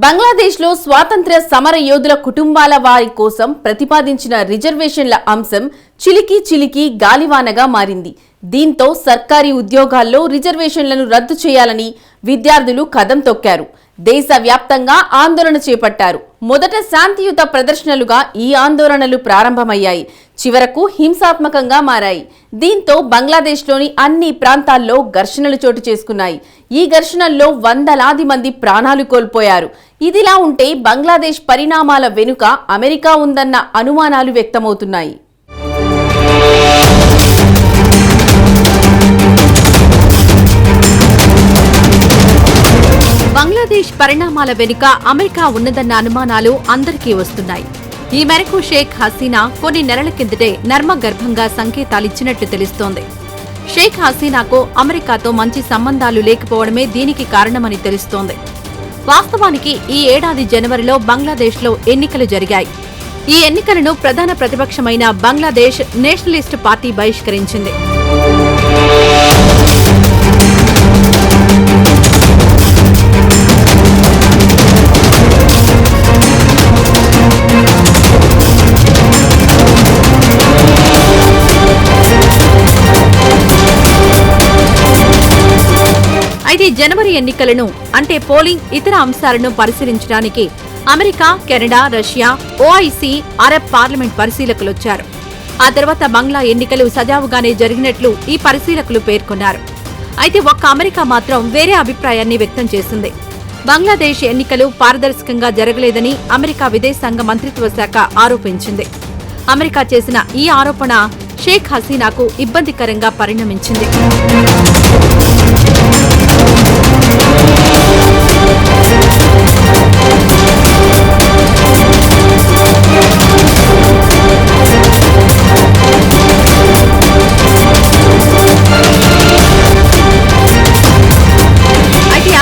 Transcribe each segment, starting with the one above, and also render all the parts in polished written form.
బంగ్లాదేశ్లో స్వాతంత్ర్య సమర యోధుల కుటుంబాల వారి కోసం ప్రతిపాదించిన రిజర్వేషన్ల అంశం చిలికి గాలివానగా మారింది. దీంతో సర్కారీ ఉద్యోగాల్లో రిజర్వేషన్లను రద్దు చేయాలని విద్యార్థులు కదం తొక్కారు. దేశవ్యాప్తంగా ఆందోళన చేపట్టారు. మొదట శాంతియుత ప్రదర్శనలుగా ఈ ఆందోళనలు ప్రారంభమయ్యాయి. చివరకు హింసాత్మకంగా మారాయి. దీంతో బంగ్లాదేశ్లోని అన్ని ప్రాంతాల్లో ఘర్షణలు చోటు చేసుకున్నాయి. ఈ ఘర్షణల్లో వందలాది మంది ప్రాణాలు కోల్పోయారు. ఇదిలా ఉంటే బంగ్లాదేశ్ పరిణామాల వెనుక అమెరికా ఉందన్న అనుమానాలు వ్యక్తమవుతున్నాయి. బంగ్లాదేశ్ పరిణామాల వెనుక అమెరికా ఉన్నదన్న అనుమానాలు అందరికీ వస్తున్నాయి. ఈ మేరకు షేక్ హసీనా కొన్ని నెలల కిందటే నర్మగర్భంగా సంకేతాలిచ్చినట్టు తెలుస్తోంది. షేక్ హసీనాకు అమెరికాతో మంచి సంబంధాలు లేకపోవడమే దీనికి కారణమని తెలుస్తోంది. వాస్తవానికి ఈ ఏడాది జనవరిలో బంగ్లాదేశ్లో ఎన్నికలు జరిగాయి. ఈ ఎన్నికలను ప్రధాన ప్రతిపక్షమైన బంగ్లాదేశ్ నేషనలిస్ట్ పార్టీ బహిష్కరించింది. అయితే జనవరి ఎన్నికలను అంటే పోలింగ్ ఇతర అంశాలను పరిశీలించడానికి America, Canada, Russia, OIC, Arab parliament పరిశీలకులొచ్చారు. ఆ తర్వాత బంగ్లా ఎన్నికలు సజావుగానే జరిగినట్లు ఈ పరిశీలకులు పేర్కొన్నారు. అయితే ఒక్క అమెరికా మాత్రం వేరే అభిప్రాయాన్ని వ్యక్తం చేసింది. బంగ్లాదేశ్ ఎన్నికలు పారదర్శకంగా జరగలేదని అమెరికా విదేశాంగ మంత్రిత్వ శాఖ ఆరోపించింది. అమెరికా చేసిన ఈ ఆరోపణ షేక్ హసీనాకు ఇబ్బందికరంగా పరిణమించింది.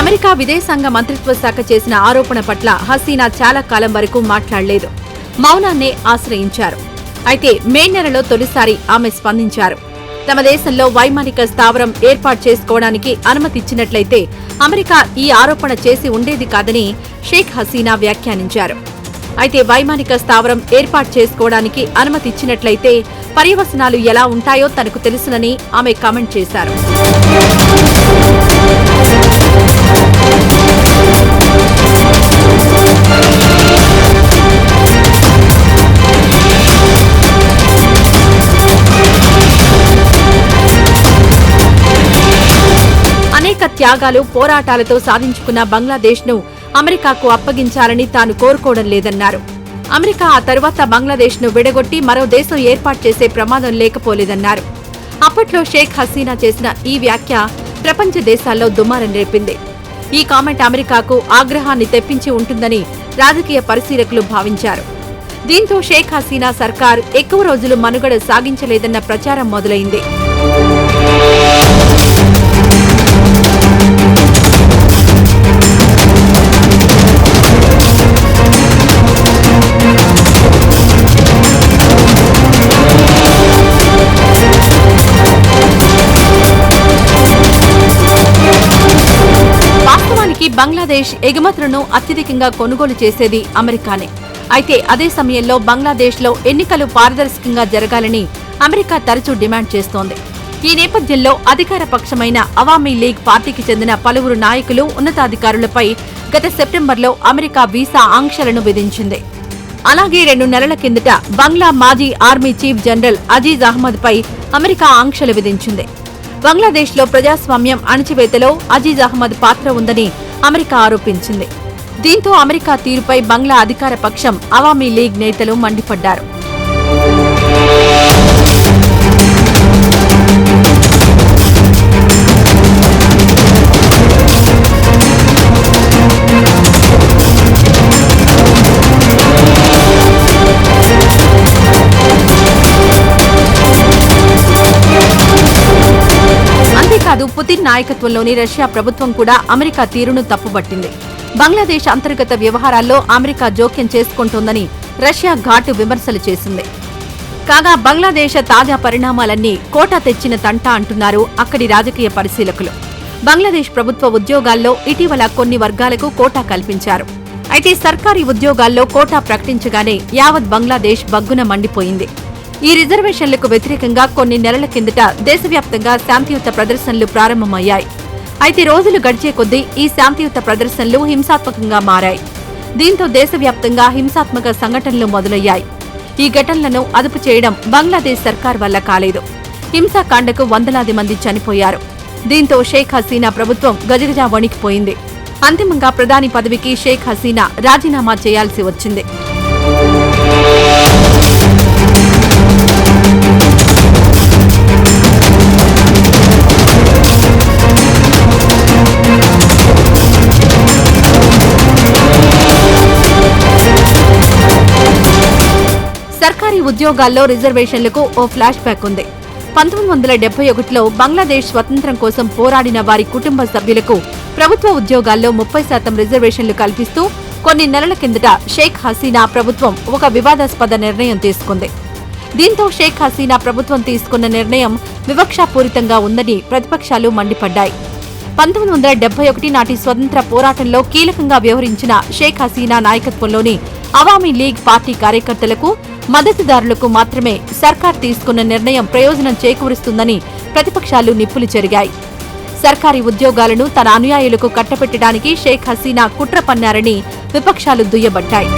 అమెరికా విదేశాంగ మంత్రిత్వ శాఖ చేసిన ఆరోపణ పట్ల హసీనా చాలా కాలం వరకు మాట్లాడలేదు. మౌనాన్నే ఆశ్రయించారు. అయితే మే నెలలో తొలిసారి ఆమె స్పందించారు. తమ దేశంలో వైమానిక స్థావరం ఏర్పాటు చేసుకోవడానికి అనుమతిచ్చినట్లయితే అమెరికా ఈ ఆరోపణ చేసి ఉండేది కాదని షేక్ హసీనా వ్యాఖ్యానించారు. అయితే వైమానిక స్థావరం ఏర్పాటు చేసుకోవడానికి అనుమతిచ్చినట్లయితే పర్యవసనాలు ఎలా ఉంటాయో తనకు తెలుసునని ఆమె కామెంట్ చేశారు. అనేక త్యాగాలు, పోరాటాలతో సాధించుకున్న బంగ్లాదేశ్ను అమెరికాకు అప్పగించాలని తాను కోరుకోవడం లేదన్నారు. అమెరికా ఆ తర్వాత బంగ్లాదేశ్ను విడగొట్టి మరో దేశం ఏర్పాటు చేసే ప్రమాదం లేకపోలేదన్నారు. అప్పట్లో షేక్ హసీనా చేసిన ఈ వ్యాఖ్య ప్రపంచ దేశాల్లో దుమారం రేపింది. ఈ కామెంట్ అమెరికాకు ఆగ్రహాన్ని తెప్పించి ఉంటుందని రాజకీయ పరిశీలకులు భావించారు. దీంతో షేక్ హసీనా సర్కార్ ఎక్కువ రోజులు మనుగడ సాగించలేదన్న ప్రచారం మొదలైంది. బంగ్లాదేశ్ ఎగుమతులను అత్యధికంగా కొనుగోలు చేసేది అమెరికానే. అయితే అదే సమయంలో బంగ్లాదేశ్లో ఎన్నికలు పారదర్శకంగా జరగాలని అమెరికా తరచూ డిమాండ్ చేస్తోంది. ఈ నేపథ్యంలో అధికార పక్షమైన అవామీ లీగ్ పార్టీకి చెందిన పలువురు నాయకులు, ఉన్నతాధికారులపై గత సెప్టెంబర్లో అమెరికా వీసా ఆంక్షలను విధించింది. అలాగే 2 నెలల కిందట బంగ్లా మాజీ army chief general Aziz Ahmed పై అమెరికా ఆంక్షలు విధించింది. బంగ్లాదేశ్లో ప్రజాస్వామ్యం అణచివేతలో అజీజ్ అహ్మద్ పాత్ర ఉందని అమెరికా ఆరోపించింది. దీంతో అమెరికా తీరుపై బంగ్లా అధికార పక్షం అవామీ లీగ్ నేతలు మండిపడ్డారు. అంతేకాదు పుతిన్ నాయకత్వంలోని రష్యా ప్రభుత్వం కూడా అమెరికా తీరును తప్పుబట్టింది. బంగ్లాదేశ్ అంతర్గత వ్యవహారాల్లో అమెరికా జోక్యం చేసుకుంటోందని రష్యా ఘాటు విమర్శలు చేసింది. కాగా బంగ్లాదేశ్ తాజా పరిణామాలన్నీ కోటా తెచ్చిన తంట అంటున్నారు అక్కడి రాజకీయ పరిశీలకులు. బంగ్లాదేశ్ ప్రభుత్వ ఉద్యోగాల్లో ఇటీవల కొన్ని వర్గాలకు కోటా కల్పించారు. అయితే సర్కారీ ఉద్యోగాల్లో కోటా ప్రకటించగానే యావత్ బంగ్లాదేశ్ బగ్గున మండిపోయింది. ఈ రిజర్వేషన్లకు వ్యతిరేకంగా కొన్ని నెలల కిందట దేశవ్యాప్తంగా శాంతియుత ప్రదర్శనలు ప్రారంభమయ్యాయి. అయితే రోజులు గడిచే కొద్దీ ఈ శాంతియుత ప్రదర్శనలు హింసాత్మకంగా మారాయి. దీంతో దేశవ్యాప్తంగా హింసాత్మక సంఘటనలు మొదలయ్యాయి. ఈ ఘటనలను అదుపు చేయడం బంగ్లాదేశ్ సర్కార్ వల్ల కాలేదు. హింసాకాండకు వందలాది మంది చనిపోయారు. దీంతో షేక్ హసీనా ప్రభుత్వం గజగజా వణికిపోయింది. అంతిమంగా ప్రధాని పదవికి షేక్ హసీనా రాజీనామా చేయాల్సి వచ్చింది. సర్కారీ ఉద్యోగాల్లో రిజర్వేషన్లకు ఓ ఫ్లాష్ బ్యాక్ ఉంది. 1971లో బంగ్లాదేశ్ స్వతంత్రం కోసం పోరాడిన వారి కుటుంబ సభ్యులకు ప్రభుత్వ ఉద్యోగాల్లో 30% రిజర్వేషన్లు కల్పిస్తూ కొన్ని నెలల కిందట షేక్ హసీనా ప్రభుత్వం ఒక వివాదాస్పద నిర్ణయం తీసుకుంది. దీంతో షేక్ హసీనా ప్రభుత్వం తీసుకున్న నిర్ణయం వివక్షాపూరితంగా ఉందని ప్రతిపక్షాలు మండిపడ్డాయి. 1971 నాటి స్వతంత్ర పోరాటంలో కీలకంగా వ్యవహరించిన షేక్ హసీనా నాయకత్వంలోని అవామీ లీగ్ పార్టీ కార్యకర్తలకు, మద్దతుదారులకు మాత్రమే సర్కార్ తీసుకున్న నిర్ణయం ప్రయోజనం చేకూరుస్తుందని ప్రతిపక్షాలు నిప్పులు చెరిగాయి. సర్కారీ ఉద్యోగాలను తన అనుయాయులకు కట్టబెట్టడానికి షేక్ హసీనా కుట్ర పన్నారని విపక్షాలు దుయ్యబట్టాయి.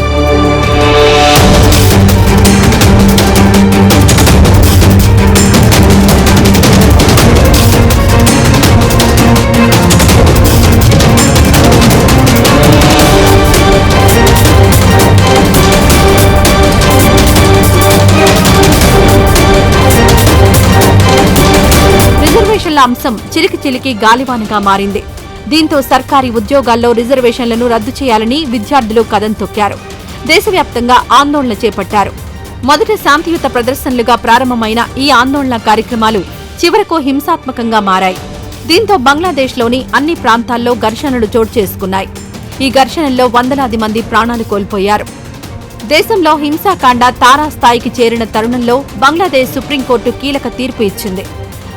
రిజర్వేషన్ల అంశం చిలికి గాలివానగా మారింది. దీంతో సర్కారీ ఉద్యోగాల్లో రిజర్వేషన్లను రద్దు చేయాలని విద్యార్థులు కదం తొక్కారు. దేశవ్యాప్తంగా ఆందోళన చేపట్టారు. మొదట శాంతియుత ప్రదర్శనలుగా ప్రారంభమైన ఈ ఆందోళన కార్యక్రమాలు చివరకు హింసాత్మకంగా మారాయి. దీంతో బంగ్లాదేశ్లోని అన్ని ప్రాంతాల్లో ఘర్షణలు చోటు చేసుకున్నాయి. ఈ ఘర్షణల్లో వందలాది మంది ప్రాణాలు కోల్పోయారు. దేశంలో హింసాకాండ తారాస్థాయికి చేరిన తరుణంలో బంగ్లాదేశ్ సుప్రీంకోర్టు కీలక తీర్పు ఇచ్చింది.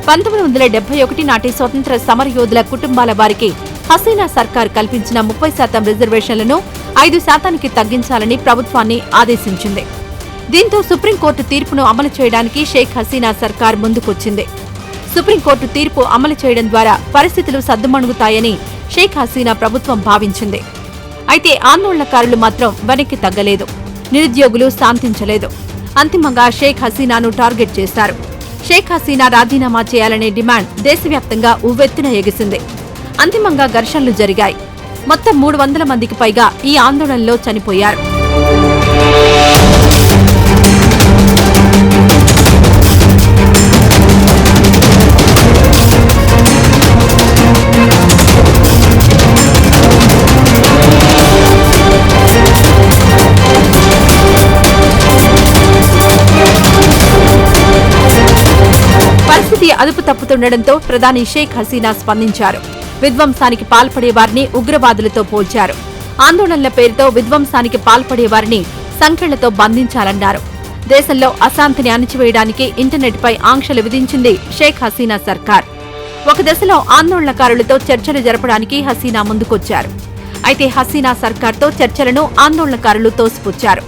1971 నాటి స్వతంత్ర సమరయోధుల కుటుంబాల వారికి హసీనా సర్కార్ కల్పించిన 30% రిజర్వేషన్లను 5% తగ్గించాలని ప్రభుత్వాన్ని ఆదేశించింది. దీంతో సుప్రీంకోర్టు తీర్పును అమలు చేయడానికి షేక్ హసీనా సర్కార్ ముందుకొచ్చింది. సుప్రీంకోర్టు తీర్పు అమలు చేయడం ద్వారా పరిస్థితులు సద్దుమణుగుతాయని షేక్ హసీనా ప్రభుత్వం భావించింది. అయితే ఆందోళనకారులు మాత్రం వెనక్కి తగ్గలేదు. నిరుద్యోగులు శాంతించలేదు. అంతిమంగా షేక్ హసీనాను టార్గెట్ చేశారు. షేక్ హసీనా రాజీనామా చేయాలనే డిమాండ్ దేశవ్యాప్తంగా ఉవ్వెత్తున ఎగిసింది. అంతిమంగా ఘర్షణలు జరిగాయి. మొత్తం 300 మందికి పైగా ఈ ఆందోళనలో చనిపోయారు. పరిస్థితి అదుపు తప్పుతుండటంతో ప్రధాని షేక్ హసీనా స్పందించారు. విధ్వంసానికి పాల్పడేవారిని ఉగ్రవాదులతో పోల్చారు. ఆందోళనల పేరుతో విధ్వంసానికి పాల్పడేవారిని సంకెళ్లతో బంధించాలన్నారు. దేశంలో అశాంతిని అణిచివేయడానికి ఇంటర్నెట్పై ఆంక్షలు విధించింది షేక్ హసీనా సర్కార్. ఒక దశలో ఆందోళనకారులతో చర్చలు జరపడానికి హసీనా ముందుకొచ్చారు. అయితే హసీనా సర్కార్తో చర్చలను ఆందోళనకారులు తోసిపుచ్చారు.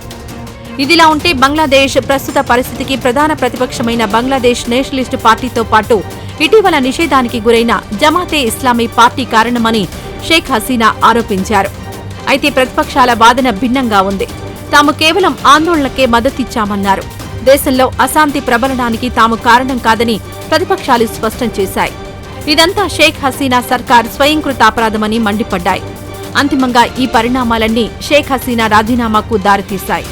ఇదిలా ఉంటే బంగ్లాదేశ్ ప్రస్తుత పరిస్థితికి ప్రధాన ప్రతిపక్షమైన బంగ్లాదేశ్ నేషనలిస్టు పార్టీతో పాటు ఇటీవల నిషేధానికి గురైన జమాతే ఇస్లామీ పార్టీ కారణమని షేక్ హసీనా ఆరోపించారు. అయితే ప్రతిపక్షాల వాదన భిన్నంగా ఉంది. తాము కేవలం ఆందోళనకే మద్దతిచ్చామన్నారు. దేశంలో అశాంతి ప్రబలడానికి తాము కారణం కాదని ప్రతిపక్షాలు స్పష్టం చేశాయి. ఇదంతా షేక్ హసీనా సర్కార్ స్వయంకృతాపరాధమని మండిపడ్డాయి. అంతిమంగా ఈ పరిణామాలన్నీ షేక్ హసీనా రాజీనామాకు దారితీశాయి.